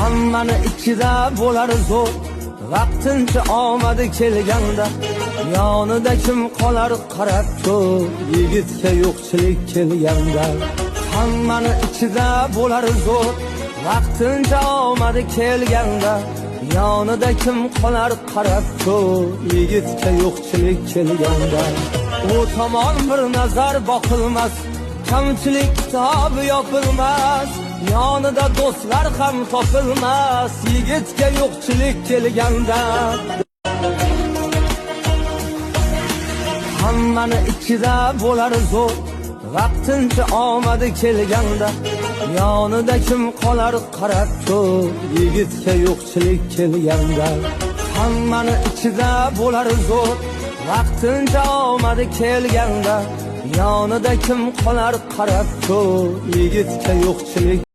Hammani ichida bo'lar zo'r, vaqtincha omadi kelganda. Yonida kim qolar qarab ko'r, yigitga yo'qchilik kelganda. Hammani ichida bo'lar zo'r, vaqtincha omadi kelganda. Yonida kim qolar qarab ko'r, yigitga yo'qchilik kelganda. U tomon bir nazar boqilmas, kamchilik kitobi yopilmas. Yonida do'stlar ham topilmas, yigitga yo'qchilik kelganda. Hammani ichida bo'lar zo'r, vaqtincha omadi kelganda. Yonida kim qolar qarab ko'r, yigitga yo'qchilik kelganda. Hammani ichida bo'lar zo'r, vaqtincha omadi kelganda. Yonida kim qolar qarab ko'r, yigitga yo'qchilik